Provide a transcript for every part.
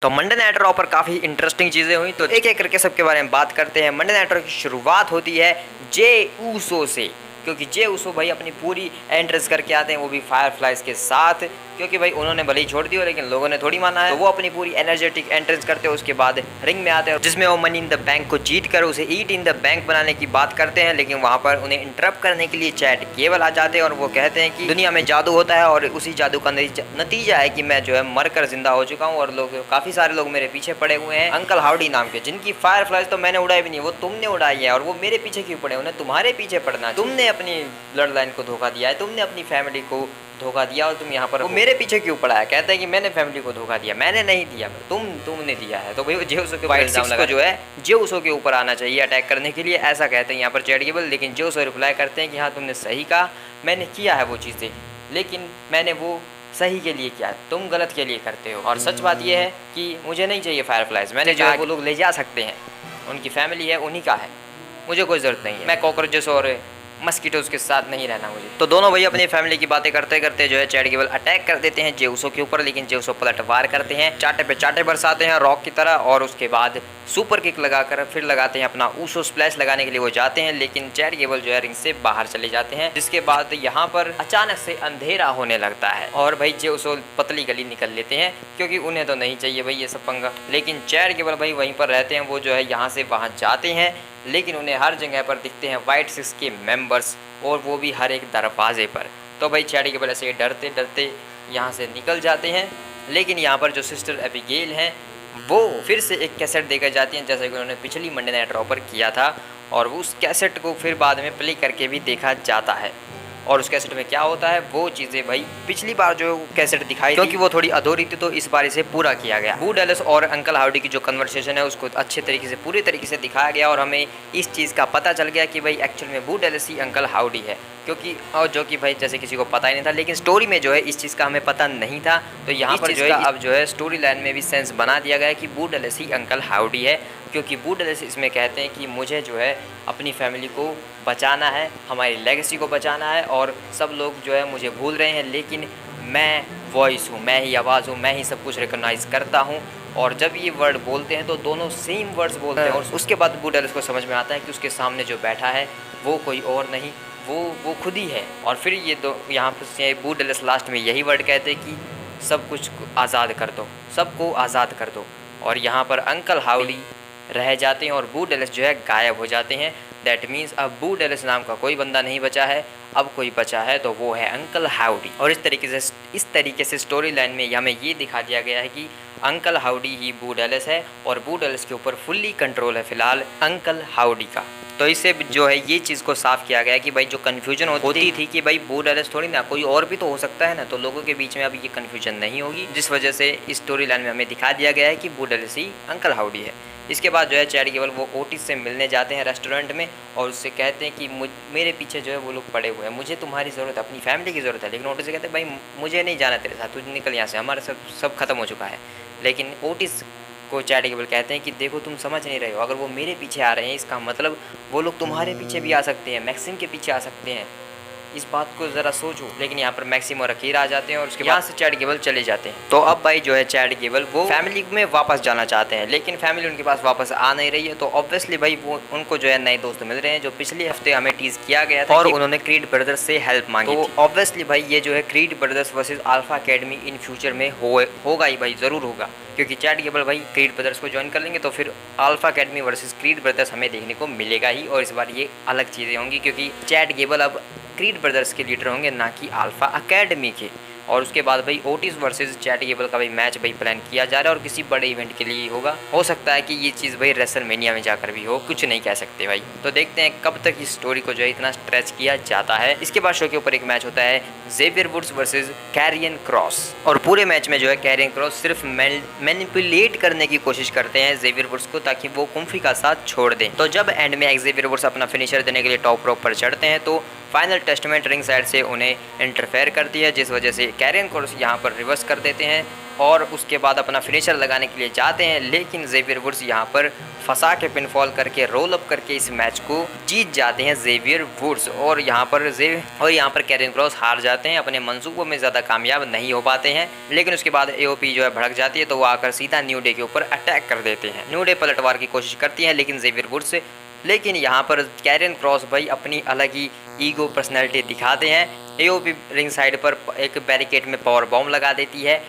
तो Monday night raw पर काफ़ी इंटरेस्टिंग चीज़ें हुई, तो एक एक करके सबके बारे में बात करते हैं। मंडे नाइट रॉ की शुरुआत होती है जे ऊसो से, क्योंकि जे ऊसो भाई अपनी पूरी एंट्रेंस करके आते हैं, वो भी फायरफ्लाइज के साथ, क्योंकि भाई उन्होंने भले ही छोड़ दिया लेकिन लोगों ने थोड़ी माना है। तो वो अपनी पूरी एनर्जेटिक एंट्रेंस करते हैं, उसके बाद रिंग में आते हैं जिसमें वो मनी इन द बैंक को जीत कर उसे ईट इन द बैंक बनाने की बात करते हैं। लेकिन वहाँ पर उन्हें इंटरप्ट करने के लिए चैट केबल आ जाते हैं और वो कहते हैं कि दुनिया में जादू होता है और उसी जादू का नतीजा है कि मैं जो है मरकर जिंदा हो चुका हूँ और लोग काफ़ी सारे लोग मेरे पीछे पड़े हुए हैं, अंकल हाउडी नाम के, जिनकी फायरफ्लाइज तो मैंने उड़ाई भी नहीं, वो तुमने उड़ाई है और वो मेरे पीछे क्यों पड़े, उन्हें तुम्हारे पीछे पड़ना, तुमने अपनी ब्लड लाइन को धोखा दिया है, तुमने अपनी फैमिली को धोखा दिया और तुम यहाँ पर वो मेरे पीछे क्यों पड़ा है। कहता है कि मैंने फैमिली को धोखा दिया, मैंने नहीं दिया, तुमने दिया है। तो भाई जेउसो के वाइट सिक्स को जो है जेउसो के ऊपर आना चाहिए अटैक करने के लिए, ऐसा कहते हैं यहाँ पर चैट केबल। लेकिन जेउसो रिप्लाई करते हैं कि हाँ तुमने सही कहा, मैंने किया है वो चीज़ें, लेकिन मैंने वो सही के लिए किया, तुम गलत के लिए करते हो। और सच बात यह है कि मुझे नहीं चाहिए फायरफ्लाइज, मैंने जो है वो लोग ले जा सकते हैं, उनकी फैमिली है उन्हीं का है, मुझे कोई ज़रूरत नहीं है, मैं कॉकरोचेस और मस्कीटोज के साथ नहीं रहना मुझे। तो दोनों भाई अपनी फैमिली की बातें करते करते जो है चैट केबल अटैक कर देते हैं जेउसो के ऊपर, लेकिन जेउसो पलटवार करते हैं, चाटे पे चाटे बरसाते हैं रॉक की तरह, और उसके बाद सुपर किक लगाकर फिर लगाते हैं अपना ऊसो स्प्लैश लगाने के लिए वो जाते हैं, लेकिन चैट केबल जो है रिंग से बाहर चले जाते हैं। जिसके बाद यहाँ पर अचानक से अंधेरा होने लगता है और भाई जेउसो पतली गली निकल लेते हैं, क्योंकि उन्हें तो नहीं चाहिए भाई ये सब पंगा। लेकिन चैट केबल भाई वहीं पर रहते हैं, वो जो है यहाँ से वहाँ जाते हैं, लेकिन उन्हें हर जगह पर दिखते हैं वाइट सिक्स के मेंबर्स, और वो भी हर एक दरवाजे पर। तो भाई चैट केबल ऐसे डरते डरते यहाँ से निकल जाते हैं। लेकिन यहाँ पर जो सिस्टर एबिगेल हैं वो फिर से एक कैसेट देकर जाती हैं, जैसे कि उन्होंने पिछली मंडे नाइट रॉ पर किया था, और उस कैसेट को फिर बाद में प्ले करके भी देखा जाता है। और उस कैसेट में क्या होता है वो चीज़ें भाई पिछली बार जो कैसेट दिखाई, क्योंकि वो थोड़ी अधूरी थी तो इस बार इसे पूरा किया गया। बू डेलस और अंकल हाउडी की जो कन्वर्सेशन है उसको अच्छे तरीके से पूरी तरीके से दिखाया गया, और हमें इस चीज़ का पता चल गया कि भाई एक्चुअल में बू डेलस ही अंकल हाउडी है, क्योंकि और जो कि भाई जैसे किसी को पता ही नहीं था, लेकिन स्टोरी में जो है इस चीज़ का हमें पता नहीं था। तो यहाँ पर जो है अब जो है स्टोरी लाइन में भी सेंस बना दिया गया है कि बू डेलस ही अंकल हाउडी है, क्योंकि बू डेलस इसमें कहते हैं कि मुझे जो है अपनी फैमिली को बचाना है, हमारी लेगेसी को बचाना है, और सब लोग जो है मुझे भूल रहे हैं, लेकिन मैं वॉइस हूँ, मैं ही आवाज़ हूँ, मैं ही सब कुछ रिकॉग्नाइज करता हूँ। और जब ये वर्ड बोलते हैं तो दोनों सेम वर्ड्स बोलते हैं, और उसके बाद बू डेलस को समझ में आता है कि उसके सामने जो बैठा है वो कोई और नहीं, वो खुद ही है। और फिर ये दो यहाँ पर बू डेलस लास्ट में यही वर्ड कहते हैं कि सब कुछ आज़ाद कर दो, सबको आज़ाद कर दो। और यहाँ पर अंकल हाउडी रह जाते हैं और बू डेलस जो है गायब हो जाते हैं। दैट मीन्स अब बू डेलस नाम का कोई बंदा नहीं बचा है, अब कोई बचा है तो वो है अंकल हाउडी। और इस तरीके से स्टोरी लाइन में हमें ये दिखा दिया गया है कि अंकल हाउडी ही बू डेलस है, और बू डेलस के ऊपर फुल्ली कंट्रोल है फिलहाल अंकल हाउडी का। तो इससे जो है ये चीज़ को साफ किया गया कि भाई जो कन्फ्यूजन होती थी कि भाई बू डेलस थोड़ी ना, कोई और भी तो हो सकता है ना, तो लोगों के बीच में अब ये कन्फ्यूजन नहीं होगी, जिस वजह से इस स्टोरी लाइन में हमें दिखा दिया गया है कि बू डेलस ही अंकल हाउडी है। इसके बाद जो है चैट केबल वो ओटिस से मिलने जाते हैं रेस्टोरेंट में, और उससे कहते हैं कि मेरे पीछे जो है वो लोग पड़े हुए हैं, मुझे तुम्हारी ज़रूरत है, अपनी फैमिली की ज़रूरत है। लेकिन ओटिस से कहते हैं भाई मुझे नहीं जाना तेरे साथ, तू निकल यहाँ से, हमारा सब खत्म हो चुका है। लेकिन ओटिस को चैट केबल कहते हैं कि देखो तुम समझ नहीं रहे हो, अगर वो मेरे पीछे आ रहे हैं इसका मतलब वो लोग तुम्हारे पीछे भी आ सकते हैं, मैक्सिम के पीछे आ सकते हैं, इस बात को ज़रा सोचो। लेकिन यहाँ पर मैक्सिम और अकीर आ जाते हैं और उसके बाद से चैट केबल चले जाते हैं। तो अब भाई जो है चैट केबल वो फैमिली में वापस जाना चाहते हैं, लेकिन फैमिली उनके पास वापस आ नहीं रही है। तो ऑब्वियसली भाई वो उनको जो है नए दोस्त मिल रहे हैं, जो पिछले हफ्ते हमें टीज किया गया था, और उन्होंने क्रीड ब्रदर्स से हेल्प मांगी। तो ऑब्वियसली भाई ये जो है creed brothers versus alpha academy in future में होगा ही भाई, ज़रूर होगा, क्योंकि चैट केबल भाई क्रीड ब्रदर्स को ज्वाइन कर लेंगे तो फिर alpha academy versus creed brothers हमें देखने को मिलेगा ही। और इस बार ये अलग चीज़ें होंगी, क्योंकि चैट केबल अब क्रीड ब्रदर्स के लीडर होंगे, ना कि अल्फा अकेडमी के। और उसके बाद भाई ओटिस वर्सेस चैट केबल का भाई मैच भाई प्लान किया जा रहा है, और किसी बड़े इवेंट के लिए होगा, हो सकता है कि ये चीज़ भाई रेसलमेनिया में जाकर भी हो, कुछ नहीं कह सकते भाई। तो देखते हैं कब तक इस स्टोरी को जो है इतना स्ट्रेच किया जाता है। इसके बाद शो के ऊपर एक मैच होता है Xavier Woods versus Karrion Kross, और पूरे मैच में जो है कैरियन क्रॉस सिर्फ मैनिपुलेट करने की कोशिश करते हैं जेवियर वुड्स को, ताकि वो कुम्फी का साथ छोड़ दें। तो जब एंड में जेवियर वुड्स अपना फिनिशर देने के लिए टॉप रोप पर चढ़ते हैं तो फाइनल टेस्टमेंट रिंग साइड से उन्हें इंटरफेयर करती है, जिस वजह से कैरियन क्रॉस यहाँ पर रिवर्स कर देते हैं और उसके बाद अपना फिनिशर लगाने के लिए जाते हैं, लेकिन जेवियर वुड्स यहाँ पर फंसा के पिनफॉल करके रोल अप करके इस मैच को जीत जाते हैं जेवियर वुड्स। और यहाँ पर कैरियन क्रॉस हार जाते हैं, अपने मंसूबों में ज़्यादा कामयाब नहीं हो पाते हैं। लेकिन उसके बाद एओपी जो है भड़क जाती है, तो वो आकर सीधा न्यू डे के ऊपर अटैक कर देते हैं। न्यू डे पलटवार की कोशिश करती है लेकिन यहाँ पर कैरियन क्रॉस भाई अपनी अलग ही ईगो पर्सनैलिटी दिखाते हैं। एओपी रिंग साइड पर एक बैरिकेड में पावर बॉम्ब लगा देती है,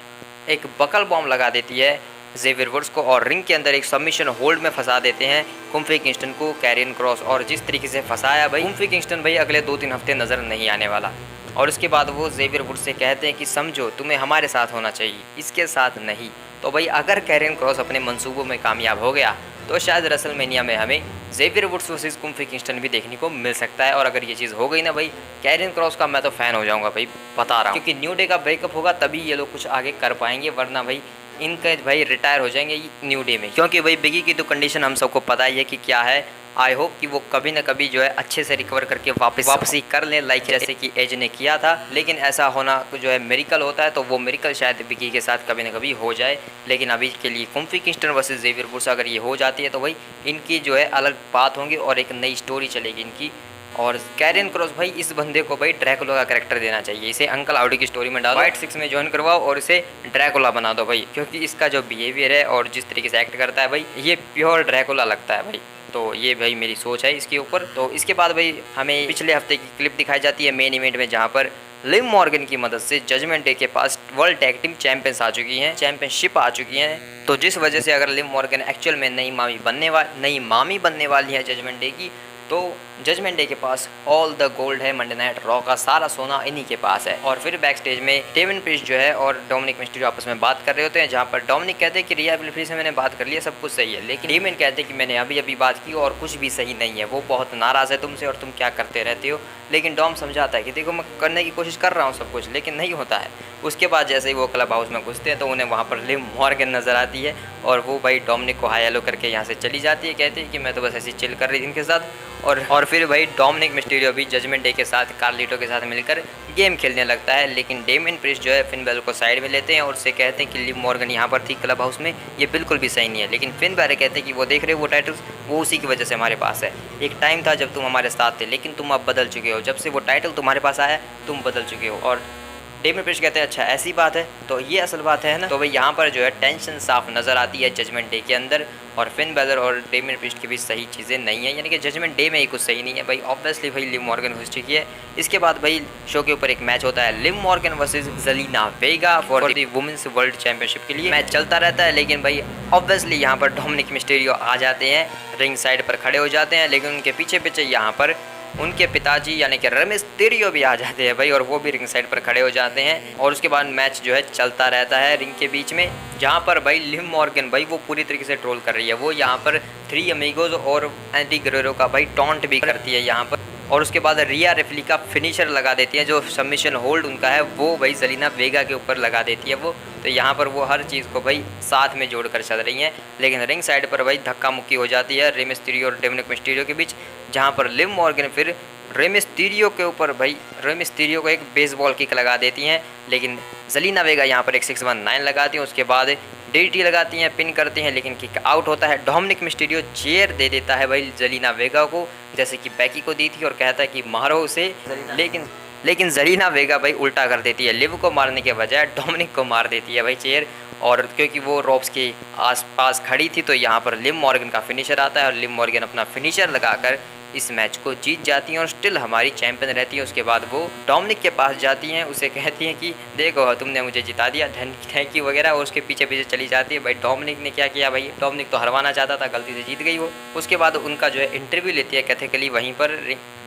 एक बकल बॉम्ब लगा देती है जेवियर वुड्स को, और रिंग के अंदर एक सबमिशन होल्ड में फंसा देते हैं कोफी किंगस्टन को कैरियन क्रॉस। और जिस तरीके से फंसाया भाई, कोफी किंगस्टन भाई अगले 2-3 हफ्ते नज़र नहीं आने वाला। और उसके बाद वो जेवियर वुड्स से कहते हैं कि समझो तुम्हें हमारे साथ होना चाहिए, इसके साथ नहीं। तो भाई अगर कैरियन क्रॉस अपने मंसूबों में कामयाब हो गया तो शायद रेसलमेनिया में हमें Xavier Woods versus Kofi Kingston भी देखने को मिल सकता है। और अगर ये चीज़ हो गई ना भाई, कैरियन क्रॉस का मैं तो फ़ैन हो जाऊंगा भाई, बता रहा हूँ। क्योंकि न्यू डे का ब्रेकअप होगा तभी ये लोग कुछ आगे कर पाएंगे, वरना भाई इनका भाई रिटायर हो जाएंगे न्यू डे में। क्योंकि भाई बिगी की तो कंडीशन हम सबको पता ही है कि क्या है। आई होप कि वो कभी ना कभी जो है अच्छे से रिकवर करके वापसी कर ले, लाइक जैसे कि एज ने किया था। लेकिन ऐसा होना जो है मिरेकल होता है, तो वो मिरेकल शायद बिगी के साथ कभी ना कभी हो जाए। लेकिन अभी के लिए Kofi Kingston versus Xavier Woods अगर ये हो जाती है तो भाई इनकी जो है अलग बात होंगी और एक नई स्टोरी चलेगी इनकी। और कैरियन क्रॉस भाई इस बंदे को भाई ड्रैकुला का कैरेक्टर देना चाहिए, इसे अंकल आउडी की स्टोरी में डालो, फाइट 6 में ज्वाइन करवाओ और इसे ड्रैकुला बना दो भाई। क्योंकि इसका जो बिहेवियर है और जिस तरीके से एक्ट करता है भाई, ये प्योर ड्रैकुला लगता है भाई। तो ये भाई मेरी सोच है इसके ऊपर। तो इसके बाद भाई हमें पिछले हफ्ते की क्लिप दिखाई जाती है मेन इवेंट में, जहाँ पर लिव मॉर्गन की मदद से जजमेंट डे के पास वर्ल्ड टैग टीम चैंपियंस आ चुकी हैं, चैंपियनशिप आ चुकी हैं। तो जिस वजह से अगर लिव मॉर्गन एक्चुअल में नई मामी बनने वाली है जजमेंट डे की, तो जजमेंट डे के पास ऑल द गोल्ड है, मंडे नाइट रॉ का सारा सोना इन्हीं के पास है। और फिर बैक स्टेज में डेमियन प्रीस्ट जो है और डोमिनिक मिस्टीरियो आपस में बात कर रहे होते हैं, जहाँ पर डोमिनिक कहते हैं कि रिया रिप्ली से मैंने बात कर लिया, सब कुछ सही है। लेकिन डेमियन कहते हैं कि मैंने अभी बात की और कुछ भी सही नहीं है, वो बहुत नाराज़ है तुमसे और तुम क्या करते रहते हो। लेकिन डॉम समझाता है कि देखो मैं करने की कोशिश कर रहा हूँ सब कुछ, लेकिन नहीं होता है। उसके बाद जैसे ही वो क्लब हाउस में घुसते हैं तो उन्हें वहाँ पर लिव मॉर्गन नज़र आती है और वो भाई डोमिनिक को हाई हेलो करके यहाँ से चली जाती है, कहती है कि मैं तो बस ऐसी चिल कर रही थी इनके साथ। और फिर भाई डोमिनिक मिस्टीरियो भी जजमेंट डे के साथ कार्लिटो के साथ मिलकर गेम खेलने लगता है। लेकिन डेमियन प्रीस्ट जो है फिन बैलर को साइड में लेते हैं और उससे कहते हैं कि लिव मॉर्गन यहाँ पर थी क्लब हाउस में, ये बिल्कुल भी सही नहीं है। लेकिन फिन बैलर कहते हैं कि वो देख रहे हो वो टाइटल्स, वो उसी की वजह से हमारे पास है। एक टाइम था जब तुम हमारे साथ थे, लेकिन तुम अब बदल चुके हो, जब से वो टाइटल तुम्हारे पास आया तुम बदल चुके हो। और डेमियन प्रीस्ट कहते हैं अच्छा ऐसी बात है, तो ये असल बात है ना। तो भाई यहाँ पर जो है टेंशन साफ नज़र आती है जजमेंट डे के अंदर, और फिन बैलर और डेमियन प्रीस्ट के बीच सही चीज़ें नहीं है, यानी कि जजमेंट डे में ही कुछ सही नहीं है भाई। ऑब्वियसली भाई लिव मॉर्गन घुस चुकी है। इसके बाद भाई शो के ऊपर एक मैच होता है Liv Morgan versus Zelina Vega for the women's world championship के लिए। मैच चलता रहता है, लेकिन भाई ऑब्वियसली यहाँ पर डोमिनिक मिस्टीरियो आ जाते हैं, रिंग साइड पर खड़े हो जाते हैं। लेकिन उनके पीछे यहाँ पर उनके पिताजी यानी कि रे मिस्टीरियो भी आ जाते हैं भाई, और वो भी रिंग साइड पर खड़े हो जाते हैं। और उसके बाद मैच जो है चलता रहता है रिंग के बीच में, जहाँ पर भाई लिव मॉर्गन भाई वो पूरी तरीके से ट्रोल कर रही है। वो यहाँ पर 3 अमीगोज और एंटी गुerrero का भाई टॉन्ट भी करती है यहाँ पर। और उसके बाद रिया रिप्ली का फिनिशर लगा देती है, जो सबमिशन होल्ड उनका है वो भाई जेलिना वेगा के ऊपर लगा देती है वो। तो यहाँ पर वो हर चीज़ को भाई साथ में जोड़कर चल रही हैं। लेकिन रिंग साइड पर भाई धक्का मुक्की हो जाती है रे मिस्टीरियो और डोमिनिक मिस्टीरियो के बीच, जहाँ पर लिव मॉर्गन फिर रे मिस्टीरियो के ऊपर भाई रे मिस्टीरियो को एक बेसबॉल किक लगा देती हैं। लेकिन जेलिना वेगा यहाँ पर एक 619 लगाती हैं, उसके बाद DDT लगाती हैं, पिन करती हैं, लेकिन किक आउट होता है। डोमिनिक मिस्टीरियो चेयर दे देता है भाई जेलिना वेगा को, जैसे कि बैकी को दी थी, और कहता है कि मारो उसे। लेकिन जेलिना वेगा भाई उल्टा कर देती है, लिव को मारने के बजाय डोमिनिक को मार देती है भाई चेयर। और क्योंकि वो रोप्स के आसपास खड़ी थी, तो यहाँ पर लिव मॉर्गन का फिनिशर आता है और लिव मॉर्गन अपना फिनिशर लगाकर इस मैच को जीत जाती हैं और स्टिल हमारी चैंपियन रहती है। उसके बाद वो डोमिनिक के पास जाती हैं, उसे कहती हैं कि देखो तुमने मुझे जिता दिया, थैंक यू वगैरह, और उसके पीछे चली जाती है। भाई डोमिनिक ने क्या किया भाई, डोमिनिक तो हरवाना चाहता था, गलती से जीत गई वो। उसके बाद उनका जो है इंटरव्यू लेती है कैथेकली वहीं पर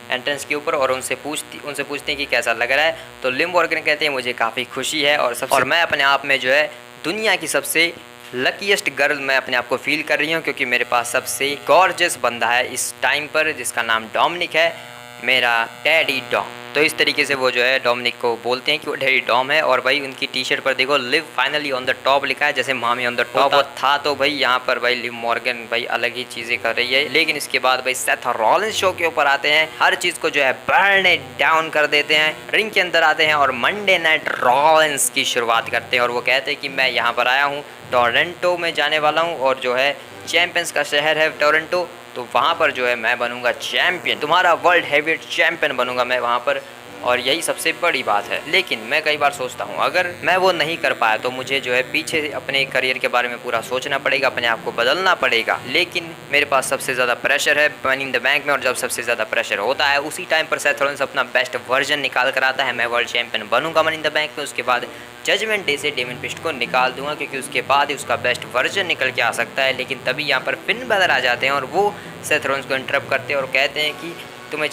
एंट्रेंस के ऊपर, और उनसे पूछते हैं कि कैसा लग रहा है। तो लिव मॉर्गन कहते हैं मुझे काफ़ी खुशी है और मैं अपने आप में जो है दुनिया की सबसे लकीएस्ट गर्ल मैं अपने आप को फील कर रही हूँ, क्योंकि मेरे पास सबसे गॉर्जियस बंदा है इस टाइम पर, जिसका नाम डोमिनिक है। मेरा डैडी डॉम। तो इस तरीके से वो जो है डोमिनिक को बोलते हैं कि वो डैडी डॉम है। और भाई उनकी टी शर्ट पर देखो live finally on the top लिखा है, जैसे मामी ऑन द टॉप था। तो भाई यहाँ पर भाई लिव मॉर्गन भाई अलग ही चीजें कर रही है। लेकिन इसके बाद भाई सेथ रॉलिंस शो के ऊपर आते हैं, हर चीज को जो है बर्न डाउन कर देते हैं, रिंग के अंदर आते हैं और मंडे नाइट रॉलिंस की शुरुआत करते हैं। और वो कहते हैं कि मैं यहाँ पर आया हूँ, टोरंटो में जाने वाला हूँ और जो है चैंपियंस का शहर है टोरंटो, तो वहाँ पर जो है मैं बनूंगा चैंपियन, तुम्हारा वर्ल्ड हेवीवेट चैंपियन बनूंगा मैं वहाँ पर। और यही सबसे बड़ी बात है। लेकिन मैं कई बार सोचता हूँ अगर मैं वो नहीं कर पाया तो मुझे जो है पीछे अपने करियर के बारे में पूरा सोचना पड़ेगा, अपने आप को बदलना पड़ेगा। लेकिन मेरे पास सबसे ज़्यादा प्रेशर है मनी इन द बैंक में, और जब सबसे ज़्यादा प्रेशर होता है उसी टाइम पर सेथ रॉलिंस अपना बेस्ट वर्जन निकाल कर आता है। मैं वर्ल्ड चैंपियन बनूंगा मनी इन द बैंक में, उसके बाद जजमेंट डे से डेमियन प्रीस्ट को निकाल दूंगा, क्योंकि उसके बाद ही उसका बेस्ट वर्जन निकल के आ सकता है। लेकिन तभी यहाँ पर फिन बैलर आ जाते हैं और वो सेथ रॉलिंस को इंटरप्ट करते हैं और कहते हैं कि तुम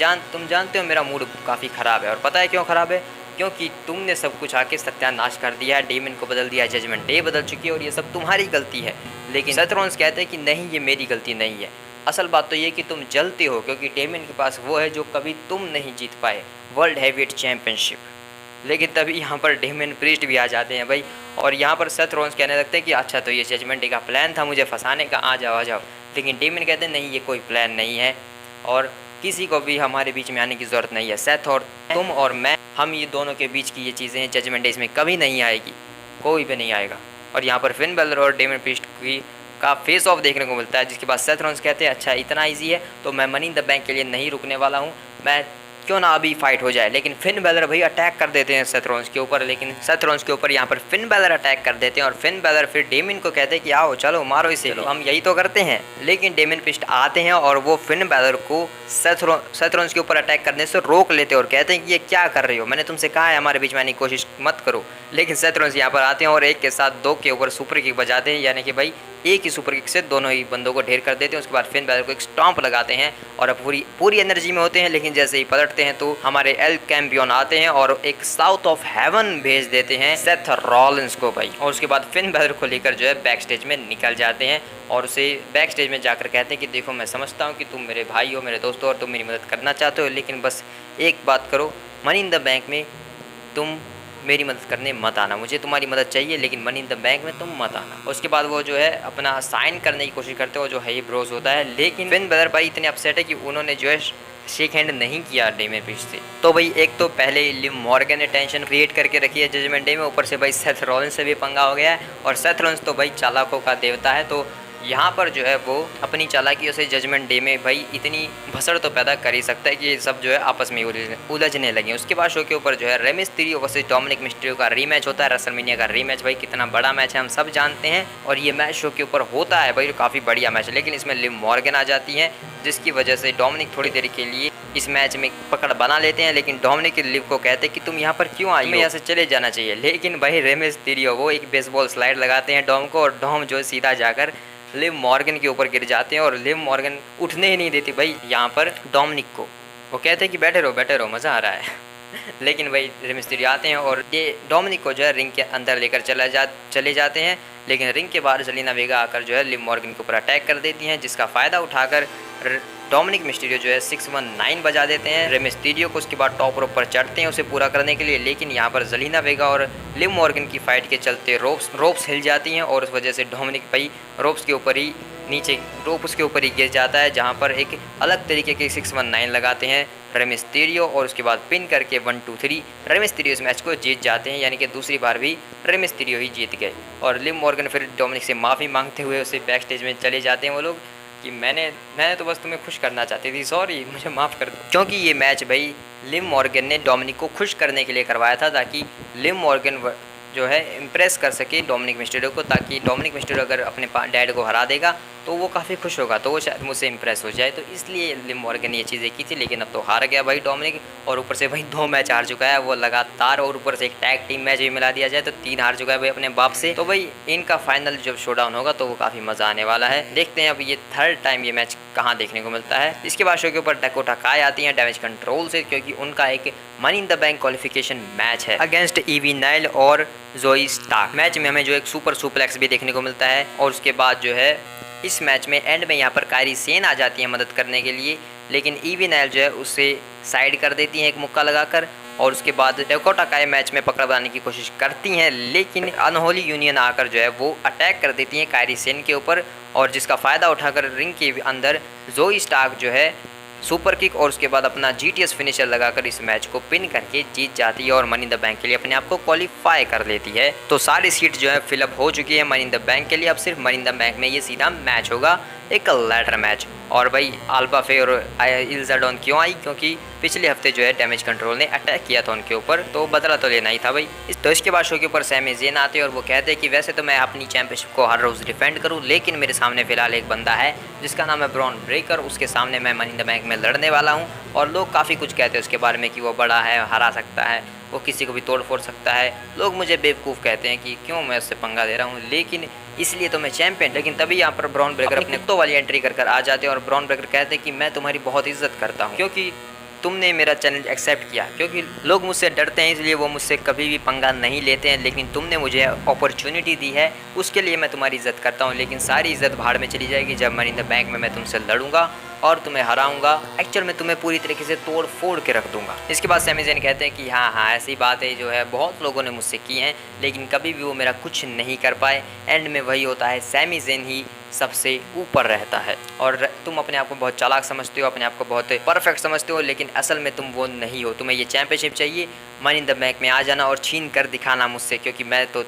जानते हो मेरा मूड काफ़ी ख़राब है। और पता है क्यों ख़राब है? क्योंकि तुमने सब कुछ आके सत्यानाश कर दिया है, डेमन को बदल दिया, जजमेंट डे बदल चुकी है और ये सब तुम्हारी गलती है। लेकिन सेथ रॉलिंस कहते हैं कि नहीं, ये मेरी गलती नहीं है। असल बात तो ये कि तुम जलते हो क्योंकि डेमन के पास वो है जो कभी तुम नहीं जीत पाए, वर्ल्ड हैवीवेट चैंपियनशिप। लेकिन तभी यहाँ पर डेमियन प्रीस्ट भी आ जाते हैं भाई, और यहाँ पर सेथ रॉलिंस कहने लगते हैं कि अच्छा तो ये जजमेंट डे का प्लान था मुझे फंसाने का, आ जाओ। लेकिन डेमियन कहते हैं नहीं, ये कोई प्लान नहीं है और किसी को भी हमारे बीच में आने की ज़रूरत नहीं है। सेथ और तुम और मैं, हम ये दोनों के बीच की ये चीज़ें हैं, जजमेंट डे इसमें कभी नहीं आएगी, कोई भी नहीं आएगा। और यहाँ पर फिन बैलर और डेमियन प्रीस्ट का फेस ऑफ देखने को मिलता है, जिसके बाद सेथ रॉलिंस कहते हैं अच्छा इतना ईजी है तो मैं मनी इन द बैंक के लिए नहीं रुकने वाला हूँ, मैं क्यों ना अभी फाइट हो जाए। लेकिन फिन बैलर भाई अटैक कर देते हैं सेथ रॉलिंस के ऊपर, लेकिन सेथ रॉलिंस के ऊपर यहाँ पर फिन बैलर अटैक कर देते हैं और फिन बैलर फिर डेमियन को कहते हैं कि आओ चलो मारो इसे, हम यही तो करते हैं। लेकिन डेमियन प्रीस्ट आते हैं और वो फिन बैलर को सेथ रॉलिंस के ऊपर अटैक करने से रोक लेते हैं और कहते हैं कि ये क्या कर रहे हो, मैंने तुमसे कहा है हमारे बीच में आने की कोशिश मत करो। लेकिन सेथ रॉलिंस यहाँ पर आते हैं और एक के साथ दो के ऊपर सुपर किक बजाते हैं, यानी कि भाई एक ही सुपर किक से दोनों ही बंदों को ढेर कर देते हैं। उसके बाद फिन बैलर को एक स्टॉम्प लगाते हैं और अब पूरी एनर्जी में होते हैं। लेकिन जैसे ही पलटते हैं तो हमारे एल कैंपियन आते हैं और एक साउथ ऑफ हेवन भेज देते हैं सेथ रॉलिंस को भाई। और उसके बाद फिन बैलर को लेकर जो है बैक स्टेज में निकल जाते हैं और उसे बैक स्टेज में जाकर कहते हैं कि देखो मैं समझता हूँ कि तुम मेरे भाई हो, मेरे दोस्त हो और तुम मेरी मदद करना चाहते हो, लेकिन बस एक बात करो, मनी इन द बैंक में तुम मेरी मदद करने मत आना, मुझे तुम्हारी मदद चाहिए लेकिन मनी इन द बैंक में तुम मत आना। उसके बाद वो जो है अपना साइन करने की कोशिश करते हो जो है ब्रोस होता है। लेकिन फिन बैलर भाई इतने अपसेट है कि उन्होंने जो है शेक हैंड नहीं किया डेमियन प्रीस्ट से। तो भाई एक तो पहले लिव मॉर्गन ने टेंशन क्रिएट करके रखी है जजमेंट डे में, ऊपर से भाई सेथ रॉलिंस से भी पंगा हो गया है और सेथ रॉलिंस तो भाई चालाकों का देवता है, तो यहाँ पर जो है वो अपनी चालाकियों से जजमेंट डे में भाई इतनी भसड़ तो पैदा कर ही सकता है कि ये सब जो है आपस में उलझने लगे। उसके बाद शो के ऊपर जो है Rey Mysterio versus Dominik Mysterio का रीमैच होता है, रेसलमेनिया का रीमैच। भाई कितना बड़ा मैच है हम सब जानते हैं और ये मैच शो के ऊपर होता है भाई, काफ़ी बढ़िया मैच है। लेकिन इसमें लिव मॉर्गन आ जाती हैं जिसकी वजह से डोमिनिक थोड़ी देर के लिए इस मैच में पकड़ बना लेते हैं। लेकिन डोमिनिक लिव को कहते हैं कि तुम यहाँ पर क्यों आई हो, यहाँ से चले जाना चाहिए। लेकिन भाई रे मिस्टीरियो वो एक बेसबॉल स्लाइड लगाते हैं डॉम को और डॉम जो सीधा जाकर लिव मॉर्गन के ऊपर गिर जाते हैं और लिव मॉर्गन उठने ही नहीं देती भाई यहाँ पर डोमिनिक को। वो कहते हैं कि बैठे रहो मज़ा आ रहा है लेकिन भाई रे मिस्टीरियो आते हैं और ये डोमिनिक को जो है रिंग के अंदर लेकर चले जाते हैं। लेकिन रिंग के बाहर जेलिना वेगा आकर जो है लिव मॉर्गन के ऊपर अटैक कर देती हैं, जिसका फ़ायदा उठाकर डोमिनिक मिस्टीरियो जो है 619 बजा देते हैं रे मिस्टीरियो को। उसके बाद टॉप रोप पर चढ़ते हैं उसे पूरा करने के लिए। लेकिन यहाँ पर जेलिना वेगा और लिव मॉर्गन की फाइट के चलते रोप्स हिल जाती हैं और उस वजह से डोमिनिक भाई रोप्स के ऊपर ही रोप उसके ऊपर ही गिर जाता है, जहाँ पर एक अलग तरीके के 619 लगाते हैं रे मिस्टीरियो और उसके बाद पिन करके 1 2 3 रे मिस्टीरियो इस मैच को जीत जाते हैं, यानी कि दूसरी बार भी रे मिस्टीरियो ही जीत गए। और लिव मॉर्गन फिर डोमिनिक से माफ़ी मांगते हुए उसे बैक स्टेज में चले जाते हैं वो लोग कि मैंने तो बस तुम्हें खुश करना चाहती थी, सॉरी मुझे माफ़ कर दो। क्योंकि ये मैच भाई लिव मॉर्गन ने डोमिनिक को खुश करने के लिए करवाया था, ताकि लिव मॉर्गन जो है इम्प्रेस कर सके डोमिनिक मिस्टीरियो को, ताकि डोमिनिक मिस्टीरियो अगर अपने डैड को हरा देगा तो वो काफ़ी खुश होगा, तो वो शायद मुझसे इम्प्रेस हो जाए। तो इसलिए लिव मॉर्गन ने ये चीज़ें की थी। लेकिन अब तो हार गया भाई डोमिनिक, और ऊपर से भाई 2 मैच हार चुका है वो लगातार, और ऊपर से एक टैग टीम मैच भी मिला दिया जाए तो 3 हार चुका है भाई अपने बाप से। तो भाई इनका फाइनल जब शोडाउन होगा तो वो काफ़ी मज़ा आने वाला है। देखते हैं अब ये 3rd टाइम ये मैच कहाँ देखने को मिलता है। इसके बाद शो के ऊपर डकोटा काय आती हैं डैमेज कंट्रोल से, क्योंकि उनका एक money in the bank qualification match है अगेंस्ट ईवी नाइल और जोई स्टार्क। मैच में हमें जो एक सुपर सुप्लेक्स भी देखने को मिलता है और उसके बाद जो है इस मैच में एंड में यहाँ पर कायरी सेन आ जाती है मदद करने के लिए, लेकिन ईवी नाइल जो है उसे साइड कर देती है एक मुक्का लगाकर और उसके बाद डेकोटा काई मैच में पकड़ बनाने की कोशिश करती हैं, लेकिन अनहोली यूनियन आकर जो है वो अटैक कर देती हैं कायरी सेन के ऊपर और जिसका फ़ायदा उठाकर रिंग के अंदर जोई स्टार्क जो है सुपर किक और उसके बाद अपना GTS फिनिशर लगाकर इस मैच को पिन करके जीत जाती है और मनी इन द बैंक के लिए अपने आप को क्वालिफाई कर लेती है। तो सारी सीट जो है फिलअप हो चुकी है मनी इन द बैंक के लिए। अब सिर्फ मनी इन द बैंक में ये सीधा मैच होगा, एक लैडर मैच। और भाई अल्बा फे और इल्जा डॉन क्यों आई, क्योंकि पिछले हफ्ते जो है डैमेज कंट्रोल ने अटैक किया था उनके ऊपर, तो बदला तो लेना ही था भाई। तो इसके बाद शो के ऊपर सैमी ज़ेन आते हैं और वो कहते हैं कि वैसे तो मैं अपनी चैंपियनशिप को हर रोज़ डिफेंड करूं, लेकिन मेरे सामने फिलहाल एक बंदा है जिसका नाम है ब्रॉन ब्रेकर, उसके सामने मैं मनी इन द बैंक में लड़ने वाला हूँ। और लोग काफ़ी कुछ कहते हैं उसके बारे में कि वो बड़ा है, हरा सकता है, वो किसी को भी तोड़ फोड़ सकता है। लोग मुझे बेवकूफ़ कहते हैं कि क्यों मैं उससे पंगा ले रहा हूँ, लेकिन इसलिए तो मैं चैंपियन। लेकिन तभी यहाँ पर ब्रॉन ब्रेकर अपने कुत्तों वाली एंट्री कर आ जाते हैं और ब्रॉन ब्रेकर कहते हैं कि मैं तुम्हारी बहुत इज्जत करता हूँ क्योंकि तुमने मेरा चैलेंज एक्सेप्ट किया, क्योंकि लोग मुझसे डरते हैं इसलिए वो मुझसे कभी भी पंगा नहीं लेते हैं, लेकिन तुमने मुझे अपॉर्चुनिटी दी है उसके लिए मैं तुम्हारी इज्जत करता हूँ। लेकिन सारी इज्जत भाड़ में चली जाएगी जब मनी इन द बैंक में मैं तुमसे लड़ूंगा और तुम्हें हराऊंगा। एक्चुअल में तुम्हें पूरी तरीके से तोड़ फोड़ के रख दूंगा। इसके बाद सैमी ज़ेन कहते हैं कि हाँ ऐसी बातें जो है बहुत लोगों ने मुझसे की हैं, लेकिन कभी भी वो मेरा कुछ नहीं कर पाए। एंड में वही होता है, सैमी ज़ेन ही सबसे ऊपर रहता है। और तुम अपने आप को बहुत चालाक समझते हो, अपने आप को बहुत परफेक्ट समझते हो, लेकिन असल में तुम वो नहीं हो। तुम्हें ये चैंपियनशिप चाहिए, मनी इन द बैंक में आ जाना और छीन कर दिखाना मुझसे, क्योंकि मैं तो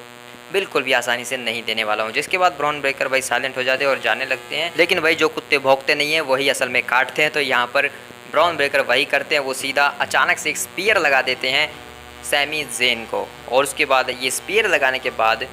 बिल्कुल भी आसानी से नहीं देने वाला हूँ। जिसके बाद ब्रॉन ब्रेकर भाई साइलेंट हो जाते हैं और जाने लगते हैं, लेकिन भाई जो कुत्ते भौंकते नहीं हैं वही असल में काटते हैं। तो यहाँ पर ब्रॉन ब्रेकर वही करते हैं, वो सीधा अचानक से एक स्पीयर लगा देते हैं सैमी ज़ेन को और उसके बाद ये स्पीयर लगाने के बाद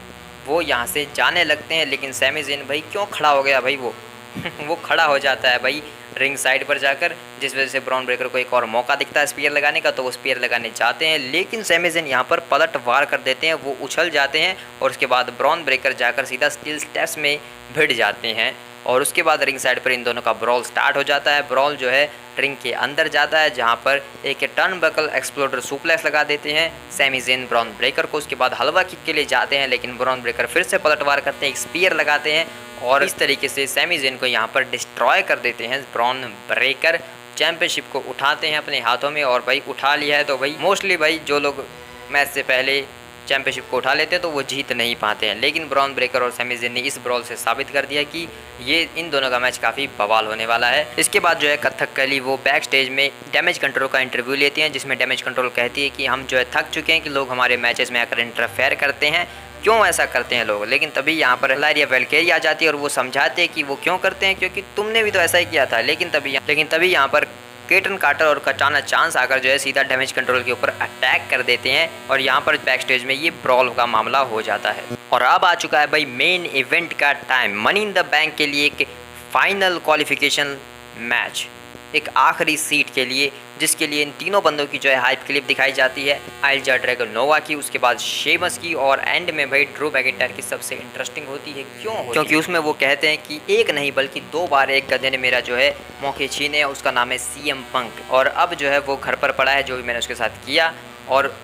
वो यहाँ से जाने लगते हैं। लेकिन सैमी ज़ेन भाई क्यों खड़ा हो गया भाई वो खड़ा हो जाता है भाई रिंग साइड पर जाकर, जिस वजह से ब्रॉन ब्रेकर को एक और मौका दिखता है स्पीयर लगाने का, तो वो स्पीयर लगाने जाते हैं, लेकिन सैमी ज़ेन यहाँ पर पलट वार कर देते हैं, वो उछल जाते हैं और उसके बाद ब्रॉन ब्रेकर जाकर सीधा स्टील स्टेप्स में भिड़ जाते हैं और उसके बाद रिंग साइड पर इन दोनों का ब्रॉल स्टार्ट हो जाता है। ब्रॉल जो है रिंग के अंदर जाता है जहां पर एक टर्न बकल एक्सप्लोडर सुप्लेक्स लगा देते हैं सैमी ज़ेन ब्रॉन ब्रेकर को। उसके बाद हलवा किक के लिए जाते हैं, लेकिन ब्रॉन ब्रेकर फिर से पलटवार करते हैं, एक स्पीयर लगाते हैं और इस तरीके से सैमी ज़ेन को यहाँ पर डिस्ट्रॉय कर देते हैं। ब्रॉन ब्रेकर चैंपियनशिप को उठाते हैं अपने हाथों में और भाई उठा लिया है। तो भाई मोस्टली भाई जो लोग मैच से पहले चैंपियनशिप को उठा लेते हैं तो वो जीत नहीं पाते हैं, लेकिन ब्रॉन ब्रेकर और सैमी ज़ेन ने इस ब्रॉल से साबित कर दिया कि ये इन दोनों का मैच काफ़ी बवाल होने वाला है। इसके बाद जो है कथकली वो बैक स्टेज में डैमेज कंट्रोल का इंटरव्यू लेती हैं, जिसमें डैमेज कंट्रोल कहती है कि हम जो है थक चुके हैं कि लोग हमारे मैचेस में आकर इंटरफेयर करते हैं, क्यों ऐसा करते हैं लोग। लेकिन तभी यहाँ पर लारिया वेलकेरी आ जाती है और वो समझाते हैं कि वो क्यों करते हैं, क्योंकि तुमने भी तो ऐसा ही किया था। लेकिन तभी यहाँ पर केटन कार्टर और कटाना चांस आकर जो है सीधा डैमेज कंट्रोल के ऊपर अटैक कर देते हैं और यहाँ पर बैक स्टेज में ये ब्रॉल का मामला हो जाता है। और अब आ चुका है भाई मेन इवेंट का time, money in the bank के लिए एक फाइनल क्वालिफिकेशन मैच, एक आखिरी सीट के लिए, जिसके लिए इन तीनों बंदों की जो है हाइप क्लिप दिखाई जाती है, आइल्जा ड्रैगनोवा की, उसके बाद शेमस की और एंड में भाई ड्रू मैकिंटायर की सबसे इंटरेस्टिंग होती है। क्योंकि उसमें वो कहते हैं कि एक नहीं बल्कि 2 बार एक गधे ने मेरा जो है मौके छीने, उसका नाम है CM पंक, और अब जो है वो घर पर पड़ा है जो भी मैंने उसके साथ किया, और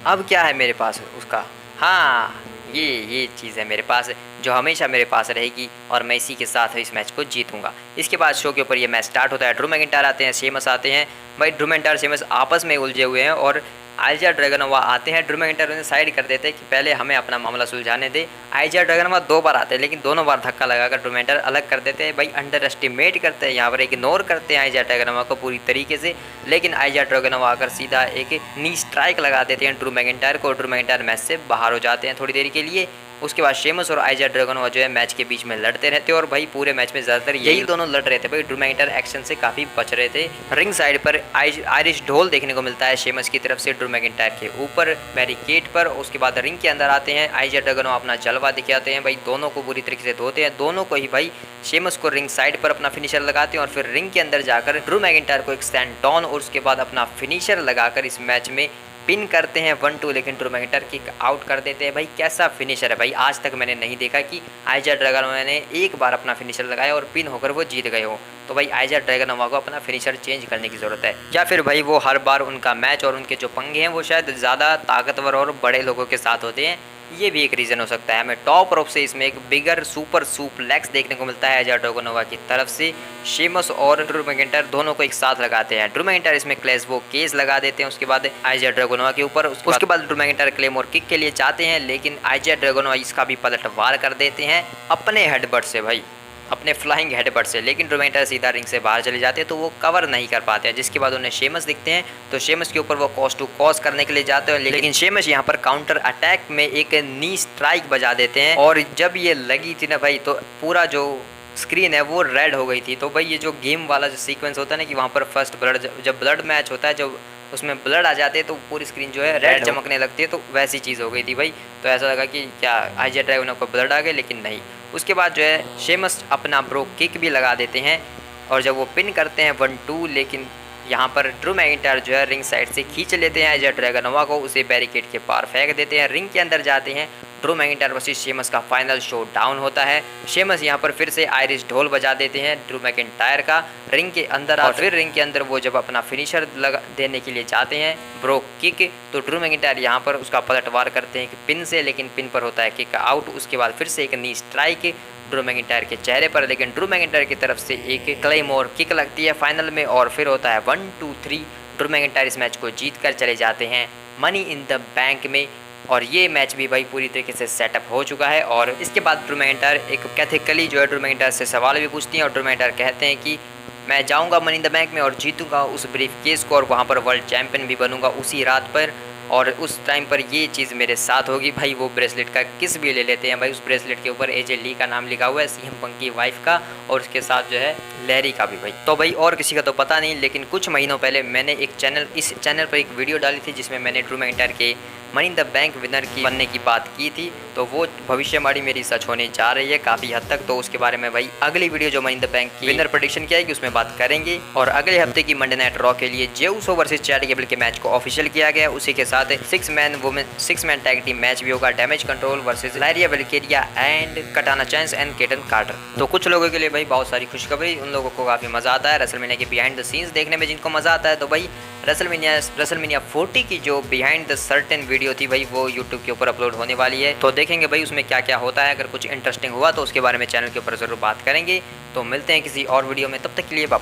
अब क्या है मेरे पास उसका, हाँ ये चीज़ है मेरे पास जो हमेशा मेरे पास रहेगी और मैं इसी के साथ इस मैच को जीतूंगा। इसके बाद शो के ऊपर ये मैच स्टार्ट होता है, ड्रू मैकिंटायर आते हैं, शेमस आते हैं, भाई ड्रू मैकिंटायर शेमस आपस में उलझे हुए हैं और आइल्जा ड्रैगनोवा आते हैं। ड्रू मैकिंटायर उन्हें साइड कर देते हैं कि पहले हमें अपना मामला सुलझाने दे। आइल्जा ड्रैगनोवा 2 बार आते हैं, लेकिन दोनों बार धक्का लगाकर ड्रू मैकिंटायर अलग कर देते हैं। भाई अंडर एस्टिमेट करते हैं, यहाँ पर इग्नोर करते हैं आइल्जा ड्रैगनोवा को पूरी तरीके से, लेकिन आइल्जा ड्रैगनोवा आकर सीधा एक नी स्ट्राइक लगा देते हैं ड्रू मैकिंटायर को। ड्रू मैकिंटायर मैच से बाहर हो जाते हैं थोड़ी देर के लिए। उसके बाद शेमस और आइल्जा ड्रैगनोवा जो है मैच के बीच में लड़ते रहते हैं और भाई पूरे मैच में ज़्यादातर यही दोनों लड़ रहे थे। भाई ड्रू मैकिंटायर एक्शन से काफ़ी बच रहे थे। रिंग साइड पर आयरिश ढोल देखने को मिलता है शेमस की तरफ से ड्रू मैकिंटायर के ऊपर बैरिकेड पर। उसके बाद रिंग के अंदर आते हैं, आइल्जा ड्रैगनोवा अपना जलवा दिखाते हैं, भाई दोनों को बुरी तरीके से धोते हैं, दोनों को ही भाई शेमस को रिंग साइड पर अपना फिनिशर लगाते हैं और फिर रिंग के अंदर जाकर ड्रू मैकिंटायर को एक स्टैंड डाउन और उसके बाद अपना फिनिशर लगाकर इस मैच में पिन करते हैं 1-2, लेकिन ड्रू मैकिंटायर किक आउट कर देते हैं। भाई कैसा फिनिशर है भाई, आज तक मैंने नहीं देखा कि आइजा ड्रैगनोवा ने एक बार अपना फिनिशर लगाया और पिन होकर वो जीत गए हो। तो भाई आइजा ड्रैगनोवा को अपना फिनिशर चेंज करने की ज़रूरत है, या फिर भाई वो हर बार उनका मैच और उनके जो पंगे हैं वो शायद ज़्यादा ताकतवर और बड़े लोगों के साथ होते हैं, ये भी एक रीज़न हो सकता है। हमें टॉप रोप से इसमें एक बिगर सुपर सुप्लेक्स देखने को मिलता है आइजा ड्रैगनोवा की तरफ से। शेमस और ड्रू मैकिंटायर दोनों को एक साथ लगाते हैं। ड्रू मैकिंटायर इसमें क्लेसबो केस लगा देते हैं उसके बाद आइजा ड्रैगनोवा के ऊपर। उसके बाद ड्रू मैकिंटायर क्लेमोर किक के लिए जाते हैं, लेकिन आइजा ड्रैगनोवा इसका भी पलटवार कर देते हैं अपने हेडबट से भाई, अपने फ्लाइंग हेडबट से। लेकिन ड्रू मैकिंटायर सीधा रिंग से बाहर चले जाते हैं तो वो कवर नहीं कर पाते हैं, जिसके बाद उन्हें शेमस दिखते हैं तो शेमस के ऊपर वो कॉस टू कॉस करने के लिए जाते हैं, लेकिन शेमस यहाँ पर काउंटर अटैक में एक नी स्ट्राइक बजा देते हैं। और जब ये लगी थी ना भाई तो पूरा जो स्क्रीन है वो रेड हो गई थी। तो भाई ये जो गेम वाला जो सीक्वेंस होता है ना कि वहाँ पर फर्स्ट ब्लड, जब ब्लड मैच होता है, जब उसमें ब्लड आ जाते हैं तो पूरी स्क्रीन जो है रेड चमकने लगती है, तो वैसी चीज़ हो गई थी भाई। तो ऐसा लगा कि क्या आइजा ड्रैगनोवा को ब्लड आ गए, लेकिन नहीं। उसके बाद जो है शेमस अपना ब्रो किक भी लगा देते हैं और जब वो पिन करते हैं 1-2, लेकिन यहाँ पर ड्रू मैकिंटायर जो है रिंग साइड से खींच लेते हैं आइजा ड्रैगनोवा को, उसे बैरिकेड के पार फेंक देते हैं, रिंग के अंदर जाते हैं। ड्रू मैकिंटायर वर्सेस शेमस का फाइनल शो डाउन होता है। शेमस यहाँ पर फिर से आयरिश ढोल बजा देते हैं ड्रू मैकिंटायर का रिंग के अंदर, और फिर रिंग के अंदर वो जब अपना फिनिशर लगा देने के लिए जाते हैं ब्रो किक, तो ड्रू मैकिंटायर यहाँ पर उसका पलटवार करते हैं पिन से, लेकिन पिन पर होता है किक आउट। उसके बाद फिर से एक नी स्ट्राइक ड्रू मैकिंटायर के चेहरे पर, लेकिन ड्रू मैकिंटायर की तरफ से एक क्लेमोर किक लगती है फाइनल में, और फिर होता है 1-2-3। ड्रू मैकिंटायर इस मैच को जीत कर चले जाते हैं मनी इन द बैंक में, और ये मैच भी भाई पूरी तरीके से सेटअप हो चुका है। और इसके बाद ड्रू मैकिंटायर एक कैथेकली जो है ड्रू मैकिंटायर से सवाल भी पूछती हैं, और ड्रू मैकिंटायर कहते हैं कि मैं जाऊंगा मनी इन द बैंक में और जीतूंगा उस ब्रीफ केस को, और वहाँ पर वर्ल्ड चैंपियन भी बनूंगा उसी रात पर, और उस टाइम पर ये चीज़ मेरे साथ होगी। भाई वो ब्रेसलेट का किस भी ले लेते हैं भाई, उस ब्रेसलेट के ऊपर एजे ली का नाम लिखा हुआ है, सीएम पंक की वाइफ का, और उसके साथ जो है लैरी का भी भाई। तो भाई और किसी का तो पता नहीं, लेकिन कुछ महीनों पहले मैंने इस चैनल पर एक वीडियो डाली थी जिसमें मैंने ड्रू मैकिंटायर के money in the bank winner की बनने की बात की थी, तो वो भविष्यवाणी मेरी सच होने जा रही है काफ़ी हद तक। तो उसके बारे में भाई अगली वीडियो जो मनी इन द बैंक की विनर प्रेडिक्शन की आएगी उसमें बात करेंगे। और अगले हफ्ते की मंडे नाइट रॉ के लिए Jey Uso versus Chad Gable के मैच को ऑफिशियल किया गया, उसी के साथ 6 मैन टैग टीम मैच भी होगा, डैमेज कंट्रोल वर्सेस लायरिया वेलकेरिया एंड कटाना चैंस एंड केटन कार्टर। तो कुछ लोगों के लिए भाई बहुत सारी खुशखबरी, उन लोगों को काफ़ी मज़ा आता है रेसलमेनिया के बिहाइंड द सीन्स देखने में, जिनको मज़ा आता है। तो भाई रेसलमेनिया 40 की जो बिहाइंड द सर्टेन वीडियो थी भाई वो यूट्यूब के ऊपर अपलोड होने वाली है, तो देखेंगे भाई उसमें क्या क्या होता है। अगर कुछ इंटरेस्टिंग हुआ तो उसके बारे में चैनल के ऊपर ज़रूर बात करेंगे। तो मिलते हैं किसी और वीडियो में, तब तक के लिए बाय।